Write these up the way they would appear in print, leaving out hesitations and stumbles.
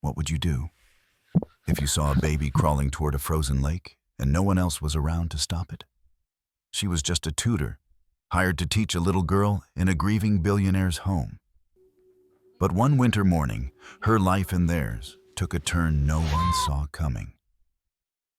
what would you do? If you saw a baby crawling toward a frozen lake and no one else was around to stop it? She was just a tutor, hired to teach a little girl in a grieving billionaire's home. But one winter morning, her life and theirs took a turn no one saw coming.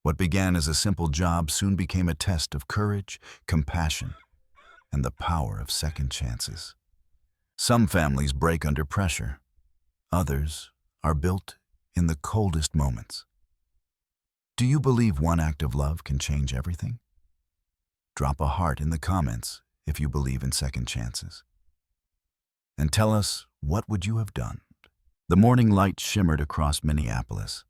What began as a simple job soon became a test of courage, compassion, and the power of second chances. Some families break under pressure. Others are built in the coldest moments. Do you believe one act of love can change everything? Drop a heart in the comments if you believe in second chances. And tell us, what would you have done? The morning light shimmered across Minneapolis,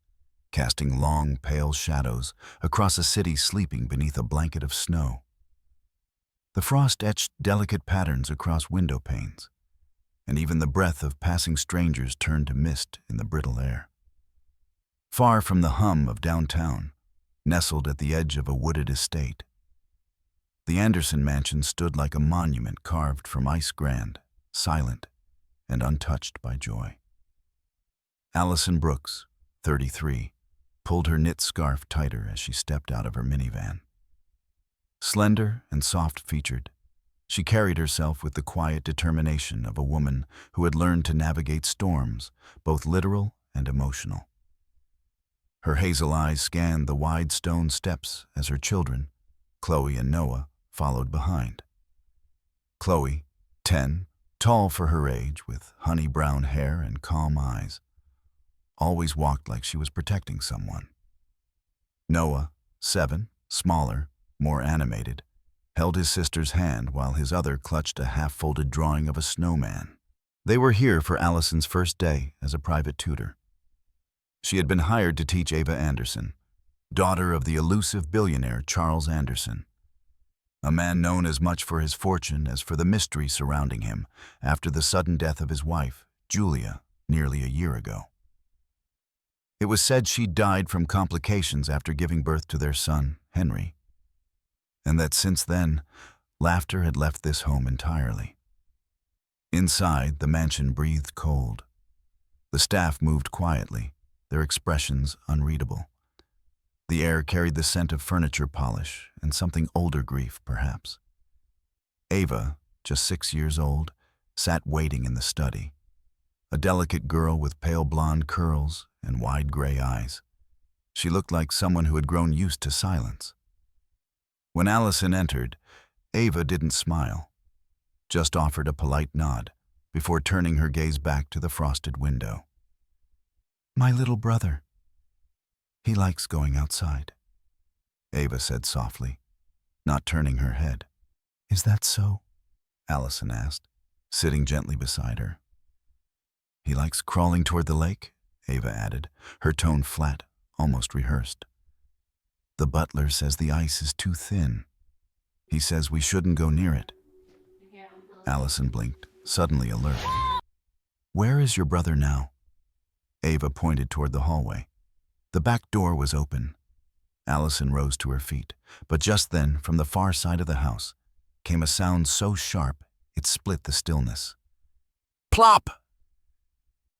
casting long, pale shadows across a city sleeping beneath a blanket of snow. The frost etched delicate patterns across window panes, and even the breath of passing strangers turned to mist in the brittle air. Far from the hum of downtown, nestled at the edge of a wooded estate, the Anderson mansion stood like a monument carved from ice grand, silent and untouched by joy. Allison Brooks, 33, pulled her knit scarf tighter as she stepped out of her minivan. Slender and soft-featured, she carried herself with the quiet determination of a woman who had learned to navigate storms, both literal and emotional. Her hazel eyes scanned the wide stone steps as her children, Chloe and Noah, followed behind. Chloe, 10, tall for her age, with honey-brown hair and calm eyes, always walked like she was protecting someone. Noah, 7, smaller, more animated, held his sister's hand while his other clutched a half-folded drawing of a snowman. They were here for Allison's first day as a private tutor. She had been hired to teach Ava Anderson, daughter of the elusive billionaire Charles Anderson, a man known as much for his fortune as for the mystery surrounding him after the sudden death of his wife, Julia, nearly a year ago. It was said she died from complications after giving birth to their son, Henry, and that since then, laughter had left this home entirely. Inside, the mansion breathed cold. The staff moved quietly, their expressions unreadable. The air carried the scent of furniture polish and something older grief, perhaps. Ava, just 6 years old, sat waiting in the study, a delicate girl with pale blonde curls and wide gray eyes. She looked like someone who had grown used to silence. When Allison entered, Ava didn't smile, just offered a polite nod before turning her gaze back to the frosted window. "My little brother. He likes going outside," Ava said softly, not turning her head. "Is that so?" Allison asked, sitting gently beside her. "He likes crawling toward the lake," Ava added, her tone flat, almost rehearsed. "The butler says the ice is too thin. He says we shouldn't go near it." Allison blinked, suddenly alert. "Where is your brother now?" Ava pointed toward the hallway. The back door was open. Allison rose to her feet, but just then, from the far side of the house, came a sound so sharp it split the stillness. "Plop!"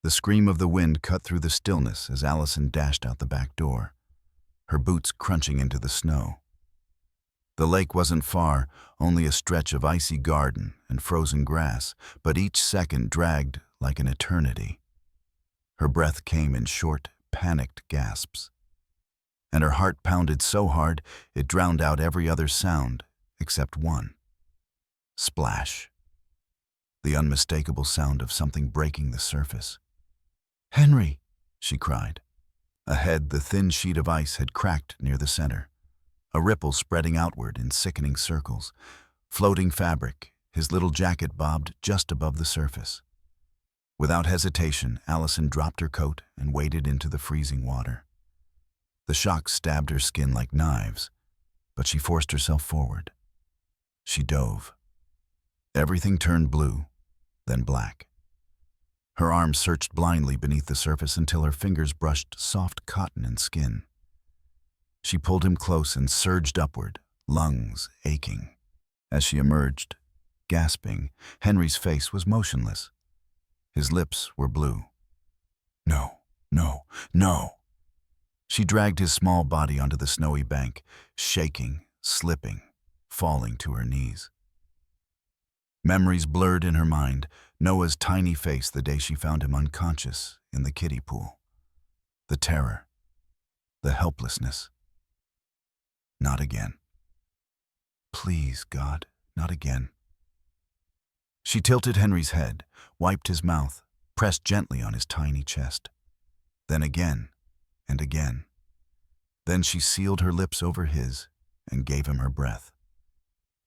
The scream of the wind cut through the stillness as Allison dashed out the back door, her boots crunching into the snow. The lake wasn't far, only a stretch of icy garden and frozen grass, but each second dragged like an eternity. Her breath came in short, panicked gasps, and her heart pounded so hard it drowned out every other sound except one. Splash. The unmistakable sound of something breaking the surface. "Henry!" she cried. Ahead, the thin sheet of ice had cracked near the center, a ripple spreading outward in sickening circles. Floating fabric, his little jacket bobbed just above the surface. Without hesitation, Allison dropped her coat and waded into the freezing water. The shock stabbed her skin like knives, but she forced herself forward. She dove. Everything turned blue, then black. Her arms searched blindly beneath the surface until her fingers brushed soft cotton and skin. She pulled him close and surged upward, lungs aching. As she emerged, gasping, Henry's face was motionless. His lips were blue. "No, no," No. She dragged his small body onto the snowy bank, shaking, slipping, falling to her knees. Memories blurred in her mind, Noah's tiny face the day she found him unconscious in the kiddie pool. The terror, the helplessness. Not again. Please, God, not again. She tilted Henry's head, wiped his mouth, pressed gently on his tiny chest. Then again, and again. Then she sealed her lips over his and gave him her breath.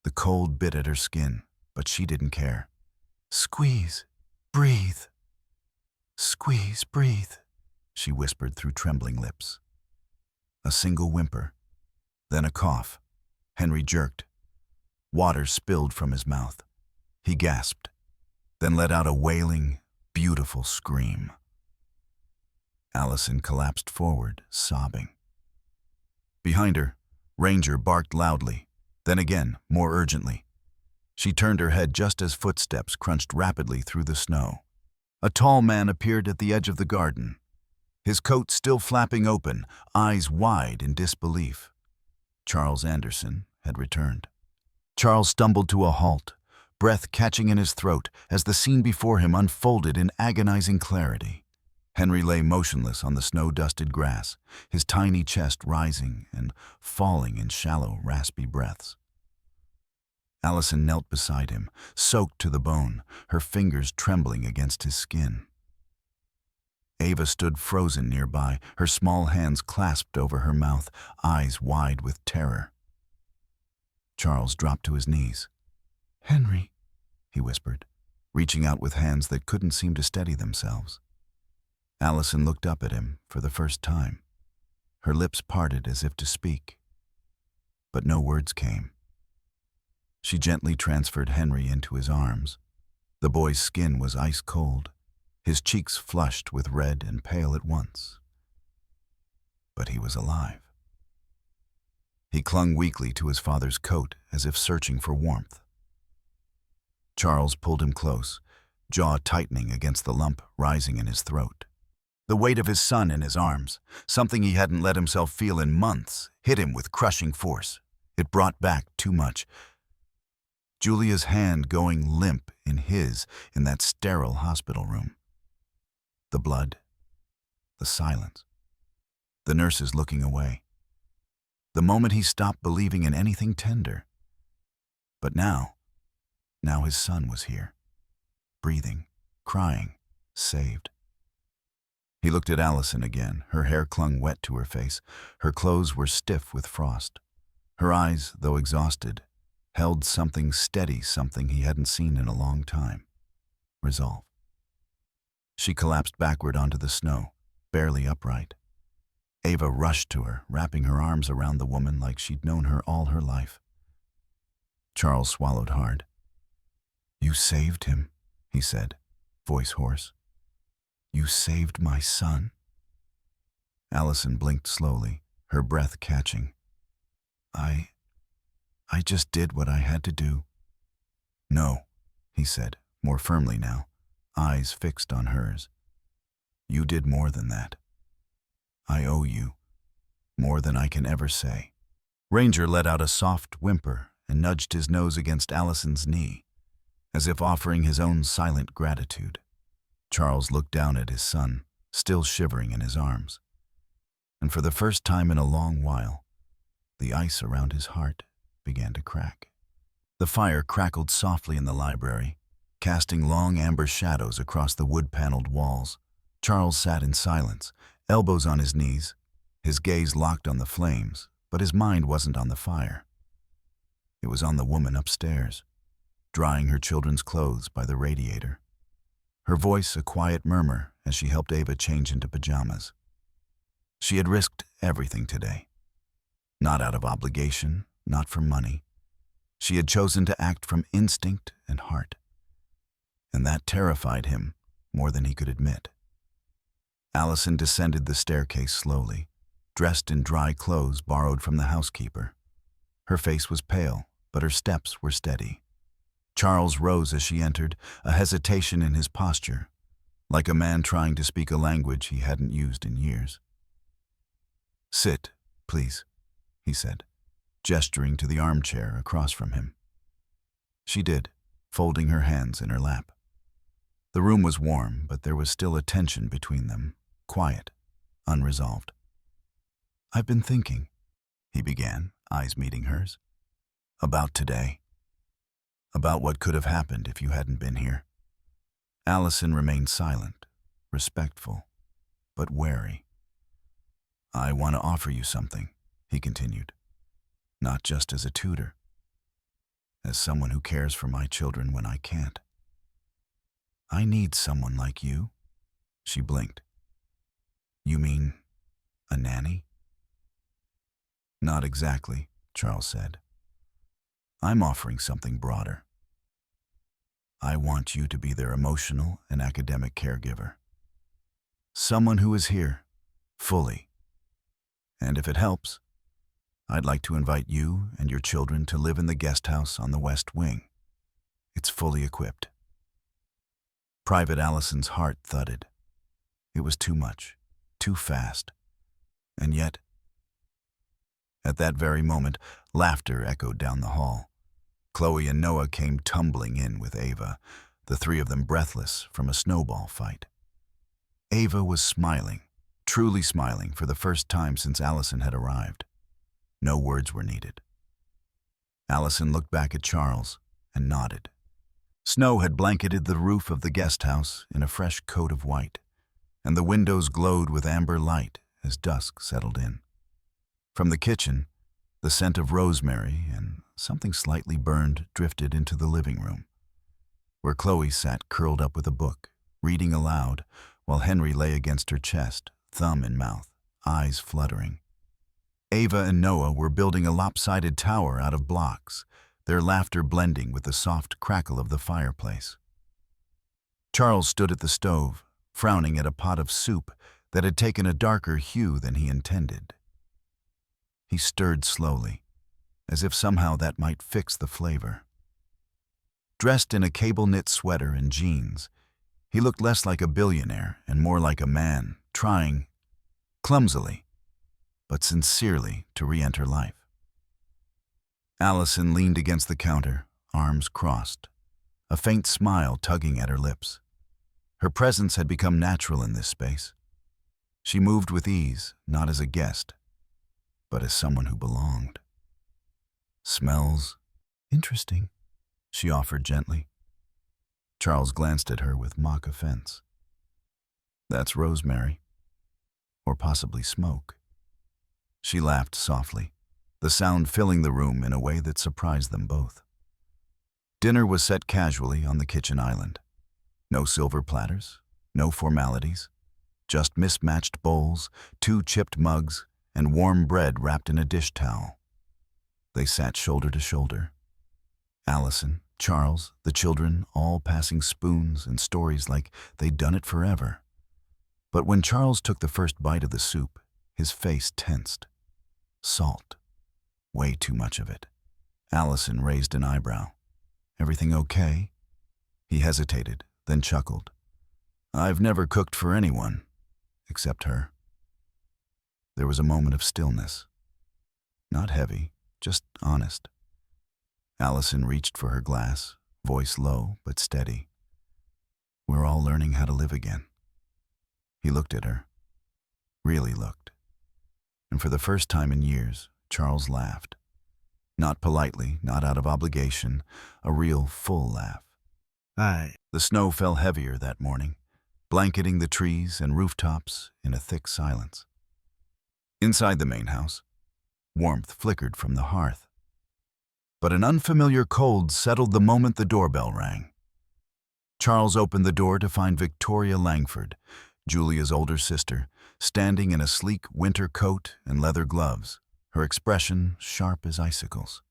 The cold bit at her skin, but she didn't care. Squeeze, breathe. Squeeze, breathe, she whispered through trembling lips. A single whimper, then a cough. Henry jerked. Water spilled from his mouth. He gasped, then let out a wailing, beautiful scream. Allison collapsed forward, sobbing. Behind her, Ranger barked loudly, then again, more urgently. She turned her head just as footsteps crunched rapidly through the snow. A tall man appeared at the edge of the garden, his coat still flapping open, eyes wide in disbelief. Charles Anderson had returned. Charles stumbled to a halt, breath catching in his throat as the scene before him unfolded in agonizing clarity. Henry lay motionless on the snow-dusted grass, his tiny chest rising and falling in shallow, raspy breaths. Allison knelt beside him, soaked to the bone, her fingers trembling against his skin. Ava stood frozen nearby, her small hands clasped over her mouth, eyes wide with terror. Charles dropped to his knees. "Henry," he whispered, reaching out with hands that couldn't seem to steady themselves. Allison looked up at him for the first time. Her lips parted as if to speak, but no words came. She gently transferred Henry into his arms. The boy's skin was ice cold, his cheeks flushed with red and pale at once. But he was alive. He clung weakly to his father's coat as if searching for warmth. Charles pulled him close, jaw tightening against the lump rising in his throat. The weight of his son in his arms, something he hadn't let himself feel in months, hit him with crushing force. It brought back too much. Julia's hand going limp in his in that sterile hospital room. The blood, the silence, the nurses looking away. The moment he stopped believing in anything tender. But now his son was here, breathing, crying, saved. He looked at Allison again. Her hair clung wet to her face. Her clothes were stiff with frost. Her eyes, though exhausted, held something steady, something he hadn't seen in a long time. Resolve. She collapsed backward onto the snow, barely upright. Ava rushed to her, wrapping her arms around the woman like she'd known her all her life. Charles swallowed hard. "You saved him," he said, voice hoarse. "You saved my son." Allison blinked slowly, her breath catching. I just did what I had to do." "No," he said, more firmly now, eyes fixed on hers. "You did more than that. I owe you, more than I can ever say." Ranger let out a soft whimper and nudged his nose against Allison's knee, as if offering his own silent gratitude. Charles looked down at his son, still shivering in his arms. And for the first time in a long while, the ice around his heart began to crack. The fire crackled softly in the library, casting long amber shadows across the wood-paneled walls. Charles sat in silence, elbows on his knees, his gaze locked on the flames, but his mind wasn't on the fire. It was on the woman upstairs, drying her children's clothes by the radiator. Her voice a quiet murmur as she helped Ava change into pajamas. She had risked everything today. Not out of obligation, not for money. She had chosen to act from instinct and heart. And that terrified him more than he could admit. Allison descended the staircase slowly, dressed in dry clothes borrowed from the housekeeper. Her face was pale, but her steps were steady. Charles rose as she entered, a hesitation in his posture. like a man trying to speak a language he hadn't used in years. "Sit, please," he said, gesturing to the armchair across from him. She did, folding her hands in her lap. The room was warm, but there was still a tension between them, quiet, unresolved. "I've been thinking," he began, eyes meeting hers, "about today. About what could have happened if you hadn't been here." Allison remained silent, respectful, but wary. "I want to offer you something," he continued, "not just as a tutor, as someone who cares for my children when I can't. I need someone like you." She blinked. "You mean a nanny?" "Not exactly," Charles said. "I'm offering something broader. I want you to be their emotional and academic caregiver. Someone who is here, fully. And if it helps, I'd like to invite you and your children to live in the guest house on the West Wing. It's fully equipped." Private Allison's heart thudded. It was too much, too fast. And yet, at that very moment, laughter echoed down the hall. Chloe and Noah came tumbling in with Ava, the three of them breathless from a snowball fight. Ava was smiling, truly smiling for the first time since Allison had arrived. No words were needed. Allison looked back at Charles and nodded. Snow had blanketed the roof of the guest house in a fresh coat of white, and the windows glowed with amber light as dusk settled in. From the kitchen, the scent of rosemary and something slightly burned drifted into the living room, where Chloe sat curled up with a book, reading aloud, while Henry lay against her chest, thumb in mouth, eyes fluttering. Ava and Noah were building a lopsided tower out of blocks, their laughter blending with the soft crackle of the fireplace. Charles stood at the stove, frowning at a pot of soup that had taken a darker hue than he intended. He stirred slowly, as if somehow that might fix the flavor. Dressed in a cable-knit sweater and jeans, he looked less like a billionaire and more like a man trying, clumsily, but sincerely, to re-enter life. Allison leaned against the counter, arms crossed, a faint smile tugging at her lips. Her presence had become natural in this space. She moved with ease, not as a guest, but as someone who belonged. "Smells interesting," she offered gently. Charles glanced at her with mock offense. "That's rosemary. Or possibly smoke." She laughed softly, the sound filling the room in a way that surprised them both. Dinner was set casually on the kitchen island. No silver platters, no formalities, just mismatched bowls, 2 chipped mugs, and warm bread wrapped in a dish towel. They sat shoulder to shoulder. Allison, Charles, the children, all passing spoons and stories like they'd done it forever. But when Charles took the first bite of the soup, his face tensed. Salt. Way too much of it. Allison raised an eyebrow. "Everything okay?" He hesitated, then chuckled. "I've never cooked for anyone, except her." There was a moment of stillness. Not heavy, just honest. Allison reached for her glass, voice low but steady. "We're all learning how to live again." He looked at her. Really looked. And for the first time in years, Charles laughed. Not politely, not out of obligation, a real full laugh. The snow fell heavier that morning, blanketing the trees and rooftops in a thick silence. Inside the main house, warmth flickered from the hearth. But an unfamiliar cold settled the moment the doorbell rang. Charles opened the door to find Victoria Langford, Julia's older sister, standing in a sleek winter coat and leather gloves, her expression sharp as icicles.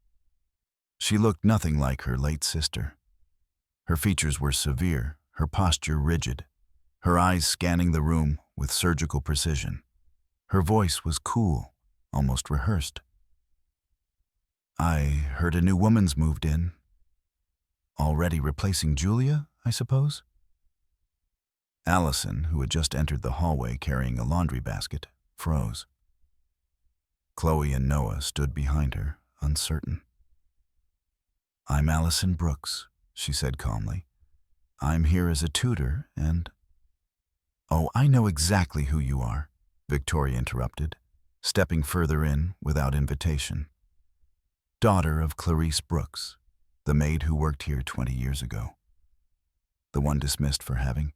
She looked nothing like her late sister. Her features were severe, her posture rigid, her eyes scanning the room with surgical precision. Her voice was cool, almost rehearsed. "I heard a new woman's moved in. Already replacing Julia, I suppose?" Allison, who had just entered the hallway carrying a laundry basket, froze. Chloe and Noah stood behind her, uncertain. "I'm Allison Brooks," she said calmly. "I'm here as a tutor and—" "Oh, I know exactly who you are," Victoria interrupted, stepping further in without invitation. "Daughter of Clarice Brooks, the maid who worked here 20 years ago. The one dismissed for having,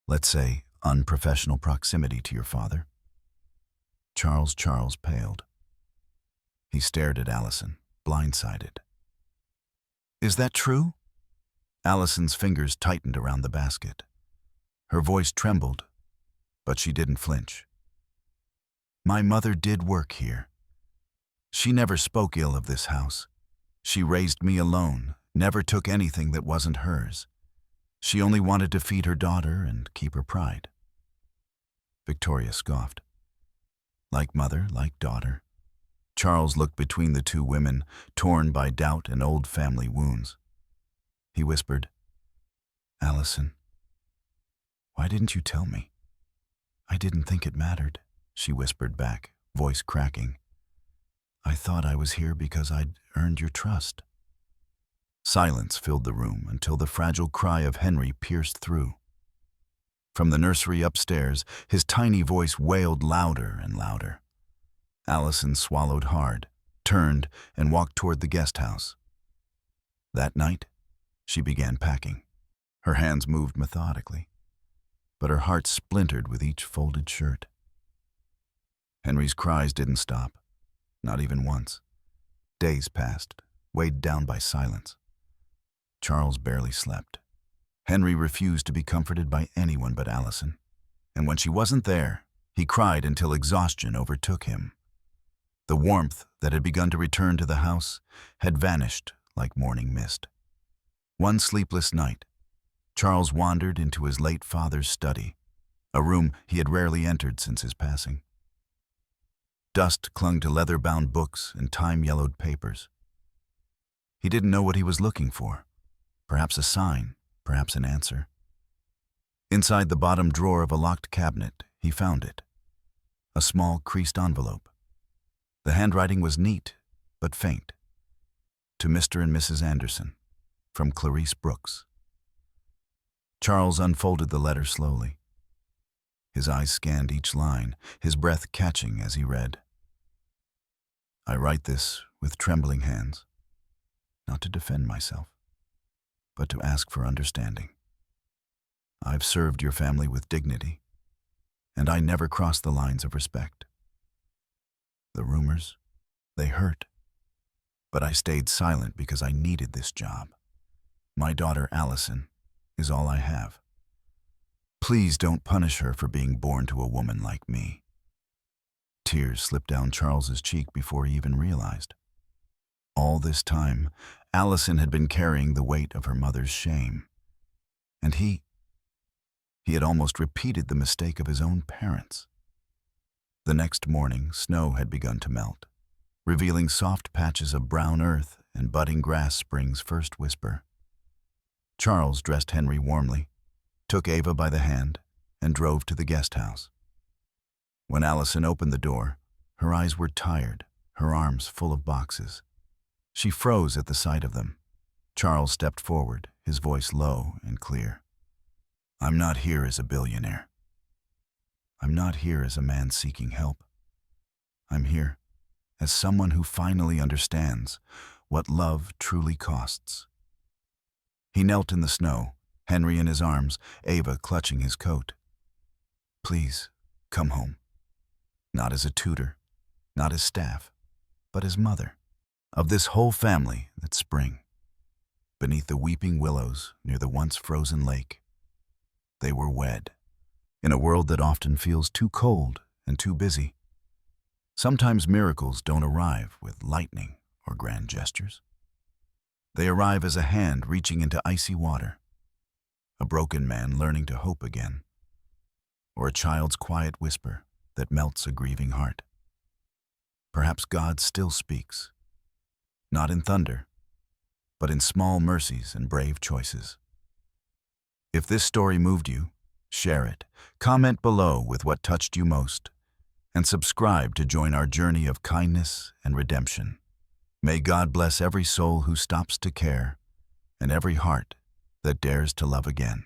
let's say, unprofessional proximity to your father." Charles paled. He stared at Allison, blindsided. "Is that true?" Allison's fingers tightened around the basket. Her voice trembled, but she didn't flinch. "My mother did work here. She never spoke ill of this house. She raised me alone, never took anything that wasn't hers. She only wanted to feed her daughter and keep her pride." Victoria scoffed. Like mother, like daughter. Charles looked between the two women, torn by doubt and old family wounds. He whispered, "Allison, why didn't you tell me?" "I didn't think it mattered," she whispered back, voice cracking. "I thought I was here because I'd earned your trust." Silence filled the room until the fragile cry of Henry pierced through. From the nursery upstairs, his tiny voice wailed louder and louder. Allison swallowed hard, turned, and walked toward the guest house. That night, she began packing. Her hands moved methodically, but her heart splintered with each folded shirt. Henry's cries didn't stop, not even once. Days passed, weighed down by silence. Charles barely slept. Henry refused to be comforted by anyone but Allison, and when she wasn't there, he cried until exhaustion overtook him. The warmth that had begun to return to the house had vanished like morning mist. One sleepless night, Charles wandered into his late father's study, a room he had rarely entered since his passing. Dust clung to leather-bound books and time-yellowed papers. He didn't know what he was looking for. Perhaps a sign, perhaps an answer. Inside the bottom drawer of a locked cabinet, he found it. A small, creased envelope. The handwriting was neat, but faint. "To Mr. and Mrs. Anderson, from Clarice Brooks." Charles unfolded the letter slowly. His eyes scanned each line, his breath catching as he read. "I write this with trembling hands, not to defend myself, but to ask for understanding. I've served your family with dignity, and I never crossed the lines of respect. The rumors, they hurt, but I stayed silent because I needed this job. My daughter Allison is all I have. Please don't punish her for being born to a woman like me." Tears slipped down Charles's cheek before he even realized. All this time, Allison had been carrying the weight of her mother's shame. And he had almost repeated the mistake of his own parents. The next morning, snow had begun to melt, revealing soft patches of brown earth and budding grass spring's first whisper. Charles dressed Henry warmly, took Ava by the hand, and drove to the guest house. When Allison opened the door, her eyes were tired, her arms full of boxes. She froze at the sight of them. Charles stepped forward, his voice low and clear. "I'm not here as a billionaire. I'm not here as a man seeking help. I'm here as someone who finally understands what love truly costs." He knelt in the snow, Henry in his arms, Ava clutching his coat. "Please, come home. Not as a tutor, not as staff, but as mother of this whole family that's spring." Beneath the weeping willows near the once frozen lake, they were wed. In a world that often feels too cold and too busy, sometimes miracles don't arrive with lightning or grand gestures. They arrive as a hand reaching into icy water, a broken man learning to hope again, or a child's quiet whisper that melts a grieving heart. Perhaps God still speaks, not in thunder, but in small mercies and brave choices. If this story moved you, share it, comment below with what touched you most, and subscribe to join our journey of kindness and redemption. May God bless every soul who stops to care and every heart that dares to love again.